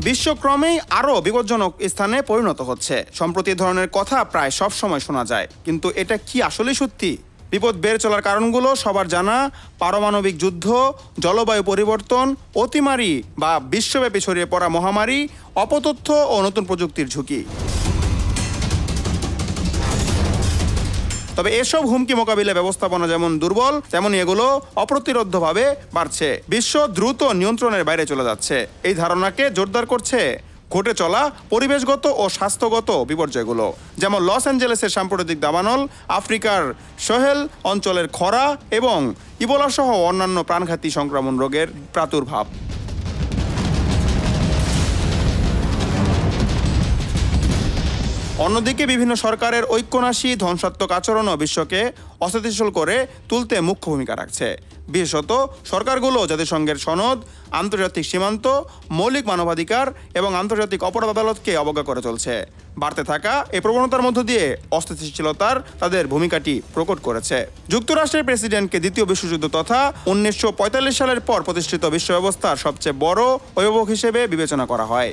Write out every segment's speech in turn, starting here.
বিশ্বক্রমেই আরও বিপজ্জনক স্থানে পরিণত হচ্ছে। সম্প্রতি ধরনের কথা প্রায় সব সময় শোনা যায়, কিন্তু এটা কি আসলেই সত্যি? বিপদ বেড়ে চলার কারণগুলো সবার জানা: পারমাণবিক যুদ্ধ, জলবায়ু পরিবর্তন, অতিমারি বা বিশ্বব্যাপী ছড়িয়ে পড়া মহামারী, অপতথ্য ও নতুন প্রযুক্তির ঝুঁকি। তবে এসব হুমকি মোকাবিলায় ব্যবস্থাপনা যেমন দুর্বল, তেমনই এগুলো অপ্রতিরোধ্যভাবে বাড়ছে। বিশ্ব দ্রুত নিয়ন্ত্রণের বাইরে চলে যাচ্ছে। এই ধারণাকে জোরদার করছে ঘটে চলা পরিবেশগত ও স্বাস্থ্যগত বিপর্যয়গুলো, যেমন লস অ্যাঞ্জেলেসের সাম্প্রতিক দাবানল, আফ্রিকার সাহেল অঞ্চলের খরা এবং ইবোলা সহ অন্যান্য প্রাণঘাতী সংক্রমণ রোগের প্রাদুর্ভাব। অন্যদিকে বিভিন্ন সরকারের ঐক্যনাশী ধ্বংসাত্মক আচরণও বিশ্বকে অস্থিতিশীল করে তুলতে মুখ্য ভূমিকা রাখছে। বিশেষত সরকারগুলো জাতিসংঘের সনদ, আন্তর্জাতিক সীমান্ত, মৌলিক মানবাধিকার এবং আন্তর্জাতিক অপরাধ আদালতকে অবজ্ঞা করে চলছে। বাড়তে থাকা এই প্রবণতার মধ্য দিয়ে অস্থিতিশীলতার তাদের ভূমিকাটি প্রকট করেছে। যুক্তরাষ্ট্রের প্রেসিডেন্টকে দ্বিতীয় বিশ্বযুদ্ধ তথা 1945 সালের পর প্রতিষ্ঠিত বিশ্ব ব্যবস্থার সবচেয়ে বড় অভিভাবক হিসেবে বিবেচনা করা হয়।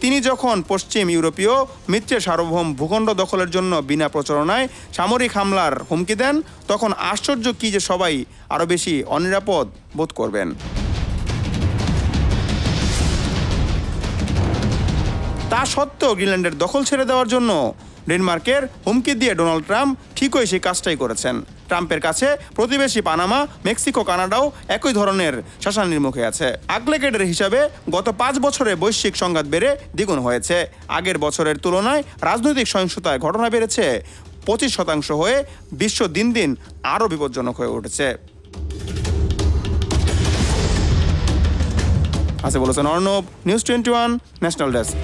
তিনি যখন পশ্চিম ইউরোপীয় মিত্রের সার্বভৌম ভূখণ্ড দখলের জন্য বিনা প্রচারণায় সামরিক হামলার হুমকি দেন, তখন আশ্চর্য কি যে সবাই আরও বেশি অনিরাপদ বোধ করবেন। তা সত্ত্বেও গ্রিনল্যান্ডের দখল ছেড়ে দেওয়ার জন্য ডেনমার্কের হুমকি দিয়ে ডোনাল্ড ট্রাম্প ঠিকই সেই কাজটাই করেছেন। ট্রাম্পের কাছে প্রতিবেশী পানামা, মেক্সিকো, কানাডাও একই ধরনের শাসানির মুখে আছে। আগলেকেডের হিসাবে গত 5 বছরে বৈশ্বিক সংঘাত বেড়ে দ্বিগুণ হয়েছে। আগের বছরের তুলনায় রাজনৈতিক সহিংসতার ঘটনা বেড়েছে 25% হয়ে বিশ্ব দিন দিন আরও বিপজ্জনক হয়ে উঠেছে। বলেছেন অর্ণব, নিউজ 21 ন্যাশনাল ডেস্ক।